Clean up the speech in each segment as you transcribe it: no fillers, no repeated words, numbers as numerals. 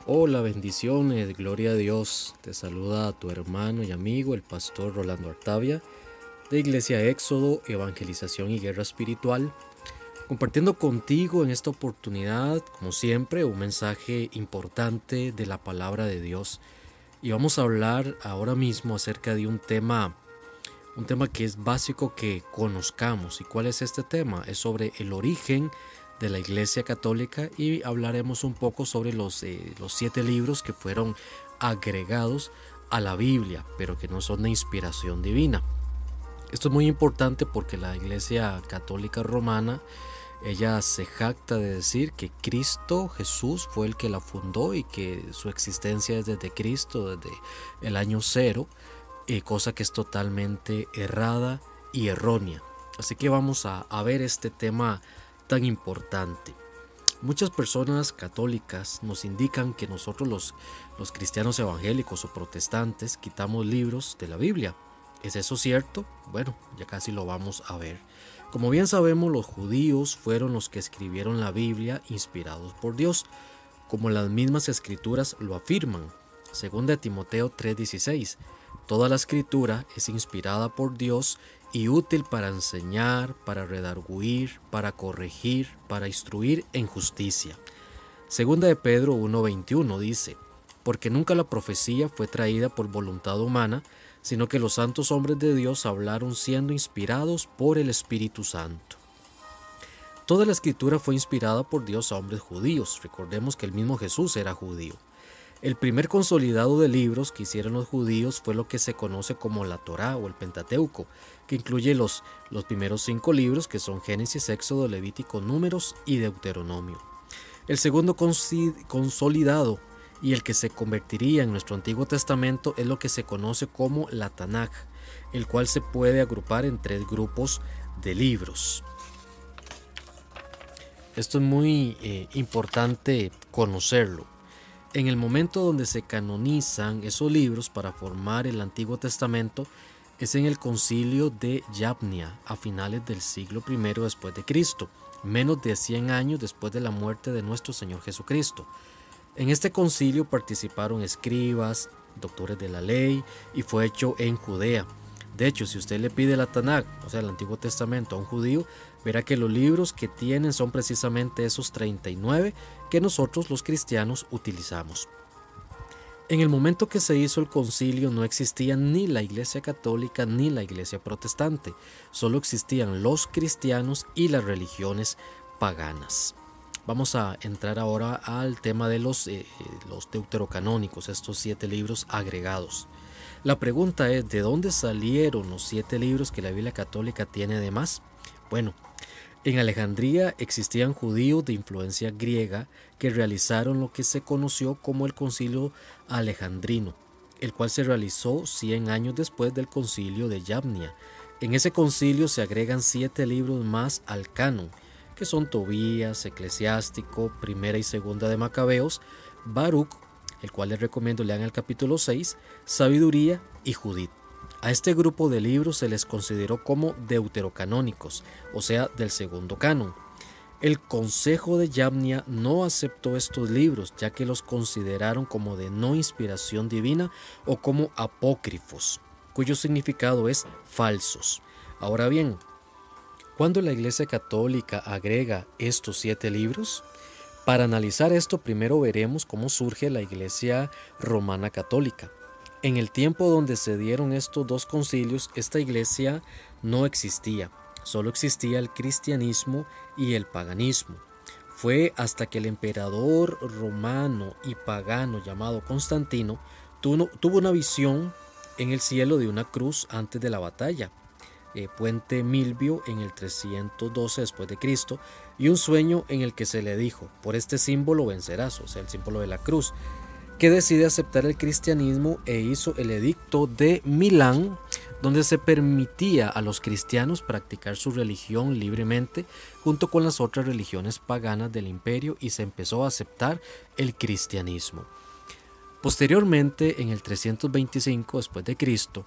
Hola, bendiciones, gloria a Dios. Te saluda a tu hermano y amigo, el pastor Rolando Artavia, de Iglesia Éxodo, Evangelización y Guerra Espiritual, compartiendo contigo en esta oportunidad, como siempre, un mensaje importante de la palabra de Dios. Y vamos a hablar ahora mismo acerca de un tema que es básico que conozcamos. ¿Y cuál es este tema? Es sobre el origen de la Iglesia Católica y hablaremos un poco sobre los 7 libros que fueron agregados a la Biblia, pero que no son de inspiración divina. Esto es muy importante porque la Iglesia Católica Romana, ella se jacta de decir que Cristo Jesús fue el que la fundó y que su existencia es desde Cristo, desde el año cero, cosa que es totalmente errada y errónea. Así que vamos a ver este tema tan importante. Muchas personas católicas nos indican que nosotros los cristianos evangélicos o protestantes quitamos libros de la Biblia. ¿Es eso cierto? Bueno, ya casi lo vamos a ver. Como bien sabemos, los judíos fueron los que escribieron la Biblia inspirados por Dios, como las mismas escrituras lo afirman. Segunda de Timoteo 3:16. Toda la escritura es inspirada por Dios y útil para enseñar, para redarguir, para corregir, para instruir en justicia. Segunda de Pedro 1:21 dice: porque nunca la profecía fue traída por voluntad humana, sino que los santos hombres de Dios hablaron siendo inspirados por el Espíritu Santo. Toda la escritura fue inspirada por Dios a hombres judíos. Recordemos que el mismo Jesús era judío. El primer consolidado de libros que hicieron los judíos fue lo que se conoce como la Torá o el Pentateuco, que incluye los primeros 5 libros que son Génesis, Éxodo, Levítico, Números y Deuteronomio. El segundo consolidado y el que se convertiría en nuestro Antiguo Testamento es lo que se conoce como la Tanaj, el cual se puede agrupar en 3 grupos de libros. Esto es muy importante conocerlo. En el momento donde se canonizan esos libros para formar el Antiguo Testamento es en el concilio de Yavnia a finales del siglo I después de Cristo, menos de 100 años después de la muerte de nuestro Señor Jesucristo. En este concilio participaron escribas, doctores de la ley, y fue hecho en Judea. De hecho, si usted le pide la Tanaj, o sea el Antiguo Testamento, a un judío, verá que los libros que tienen son precisamente esos 39 que nosotros los cristianos utilizamos. En el momento que se hizo el concilio no existía ni la Iglesia Católica ni la Iglesia Protestante, solo existían los cristianos y las religiones paganas. Vamos a entrar ahora al tema de los deuterocanónicos, estos 7 libros agregados. La pregunta es, ¿de dónde salieron los 7 libros que la Biblia Católica tiene además? Bueno, en Alejandría existían judíos de influencia griega que realizaron lo que se conoció como el Concilio Alejandrino, el cual se realizó 100 años después del Concilio de Yavnia. En ese concilio se agregan 7 libros más al canon, que son Tobías, Eclesiástico, Primera y Segunda de Macabeos, Baruch, el cual les recomiendo lean el capítulo 6, Sabiduría y Judith. A este grupo de libros se les consideró como deuterocanónicos, o sea, del segundo canon. El Consejo de Yavnia no aceptó estos libros, ya que los consideraron como de no inspiración divina o como apócrifos, cuyo significado es falsos. Ahora bien, ¿cuándo la Iglesia Católica agrega estos 7 libros? Para analizar esto, primero veremos cómo surge la Iglesia Romana Católica. En el tiempo donde se dieron estos 2 concilios, esta iglesia no existía, solo existía el cristianismo y el paganismo. Fue hasta que el emperador romano y pagano llamado Constantino tuvo una visión en el cielo de una cruz antes de la batalla, Puente Milvio en el 312 después de Cristo, y un sueño en el que se le dijo: por este símbolo vencerás, o sea el símbolo de la cruz, que decide aceptar el cristianismo e hizo el edicto de Milán, donde se permitía a los cristianos practicar su religión libremente junto con las otras religiones paganas del imperio, y se empezó a aceptar el cristianismo. Posteriormente, en el 325 después de Cristo,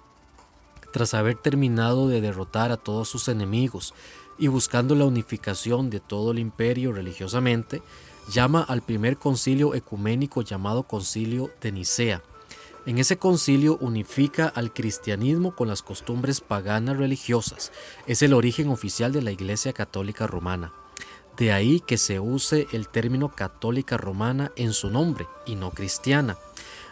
tras haber terminado de derrotar a todos sus enemigos y buscando la unificación de todo el imperio religiosamente, llama al primer concilio ecuménico llamado Concilio de Nicea. En ese concilio unifica al cristianismo con las costumbres paganas religiosas. Es el origen oficial de la Iglesia Católica Romana. De ahí que se use el término católica romana en su nombre y no cristiana.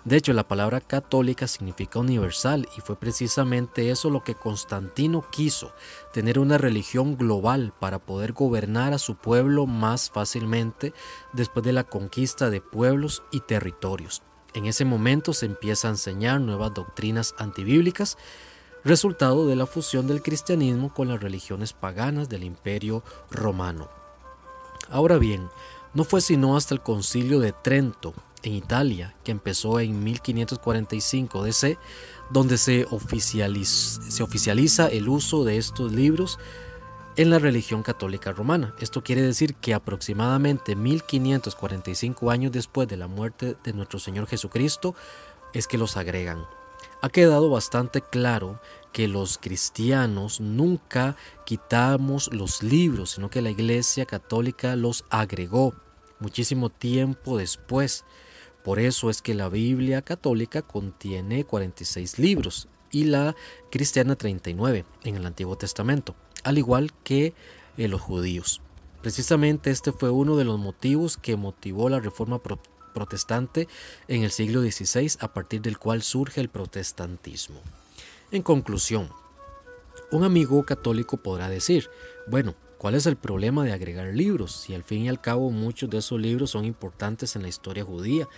De hecho, la palabra católica significa universal y fue precisamente eso lo que Constantino quiso, tener una religión global para poder gobernar a su pueblo más fácilmente después de la conquista de pueblos y territorios. En ese momento se empieza a enseñar nuevas doctrinas antibíblicas, resultado de la fusión del cristianismo con las religiones paganas del Imperio Romano. Ahora bien, no fue sino hasta el Concilio de Trento, en Italia, que empezó en 1545 DC, donde se oficializa el uso de estos libros en la religión católica romana. Esto quiere decir que aproximadamente 1545 años después de la muerte de nuestro Señor Jesucristo es que los agregan. Ha quedado bastante claro que los cristianos nunca quitamos los libros, sino que la Iglesia Católica los agregó muchísimo tiempo después. Por eso es que la Biblia católica contiene 46 libros y la cristiana 39 en el Antiguo Testamento, al igual que los judíos. Precisamente este fue uno de los motivos que motivó la Reforma protestante en el siglo XVI, a partir del cual surge el protestantismo. En conclusión, un amigo católico podrá decir, bueno, ¿cuál es el problema de agregar libros? Si al fin y al cabo muchos de esos libros son importantes en la historia judía,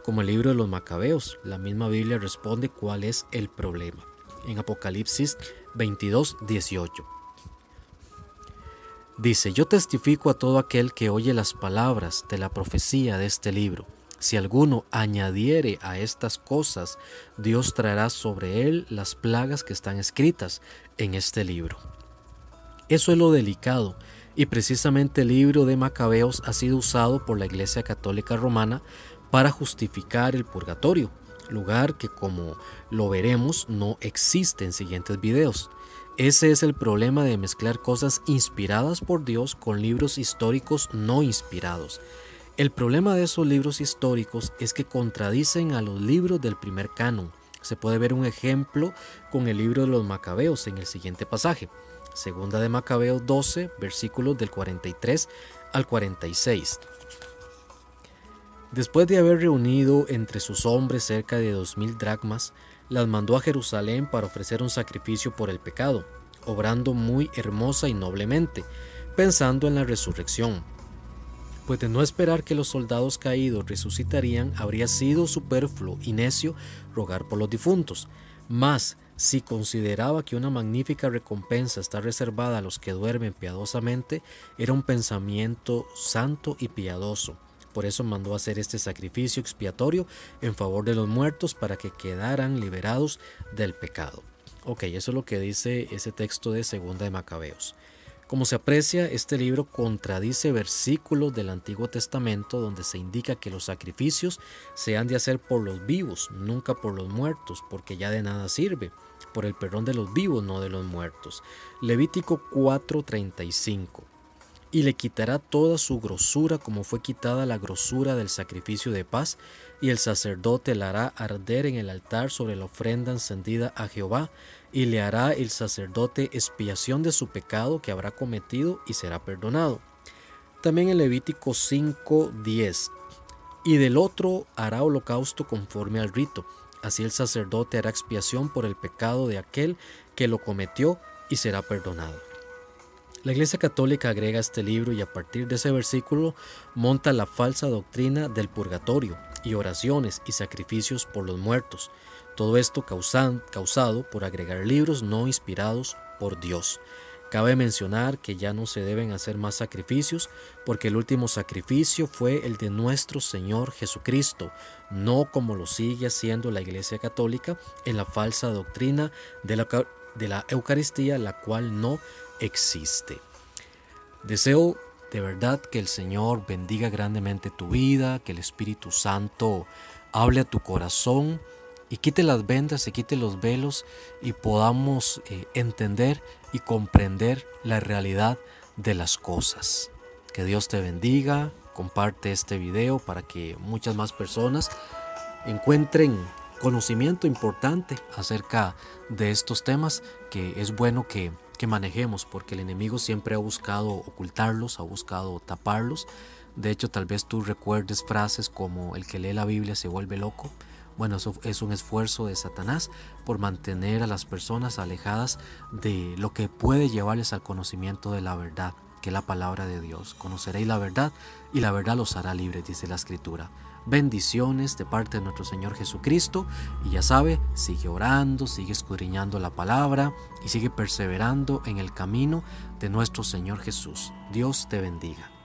como el libro de los Macabeos. La misma Biblia responde cuál es el problema. En Apocalipsis 22:18. Dice, yo testifico a todo aquel que oye las palabras de la profecía de este libro. Si alguno añadiere a estas cosas, Dios traerá sobre él las plagas que están escritas en este libro. Eso es lo delicado, y precisamente el libro de Macabeos ha sido usado por la Iglesia Católica Romana para justificar el purgatorio, lugar que, como lo veremos, no existe en siguientes videos. Ese es el problema de mezclar cosas inspiradas por Dios con libros históricos no inspirados. El problema de esos libros históricos es que contradicen a los libros del primer canon. Se puede ver un ejemplo con el libro de los Macabeos en el siguiente pasaje. Segunda de Macabeos 12, versículos del 43 al 46. Después de haber reunido entre sus hombres cerca de 2000 dracmas, las mandó a Jerusalén para ofrecer un sacrificio por el pecado, obrando muy hermosa y noblemente, pensando en la resurrección. Pues de no esperar que los soldados caídos resucitarían, habría sido superfluo y necio rogar por los difuntos. Mas, si consideraba que una magnífica recompensa está reservada a los que duermen piadosamente, era un pensamiento santo y piadoso. Por eso mandó hacer este sacrificio expiatorio en favor de los muertos para que quedaran liberados del pecado. Ok, eso es lo que dice ese texto de Segunda de Macabeos. Como se aprecia, este libro contradice versículos del Antiguo Testamento donde se indica que los sacrificios se han de hacer por los vivos, nunca por los muertos, porque ya de nada sirve, por el perdón de los vivos, no de los muertos. Levítico 4:35. Y le quitará toda su grosura como fue quitada la grosura del sacrificio de paz, y el sacerdote la hará arder en el altar sobre la ofrenda encendida a Jehová, y le hará el sacerdote expiación de su pecado que habrá cometido y será perdonado. También en Levítico 5:10. Y del otro hará holocausto conforme al rito, así el sacerdote hará expiación por el pecado de aquel que lo cometió y será perdonado. La Iglesia Católica agrega este libro y a partir de ese versículo monta la falsa doctrina del purgatorio y oraciones y sacrificios por los muertos. Todo esto causado por agregar libros no inspirados por Dios. Cabe mencionar que ya no se deben hacer más sacrificios porque el último sacrificio fue el de nuestro Señor Jesucristo, no como lo sigue haciendo la Iglesia Católica en la falsa doctrina de la Eucaristía, la cual no existe. Deseo de verdad que el Señor bendiga grandemente tu vida, que el Espíritu Santo hable a tu corazón y quite las vendas y quite los velos y podamos entender y comprender la realidad de las cosas. Que Dios te bendiga. comparte este video para que muchas más personas encuentren conocimiento importante acerca de estos temas que es bueno que manejemos, porque el enemigo siempre ha buscado ocultarlos, ha buscado taparlos. De hecho, tal vez tú recuerdes frases como el que lee la Biblia se vuelve loco. Bueno, eso es un esfuerzo de Satanás por mantener a las personas alejadas de lo que puede llevarles al conocimiento de la verdad, que es la palabra de Dios. Conoceréis la verdad y la verdad los hará libres, dice la Escritura. Bendiciones de parte de nuestro Señor Jesucristo, y ya sabe, sigue orando, sigue escudriñando la palabra y sigue perseverando en el camino de nuestro Señor Jesús. Dios te bendiga.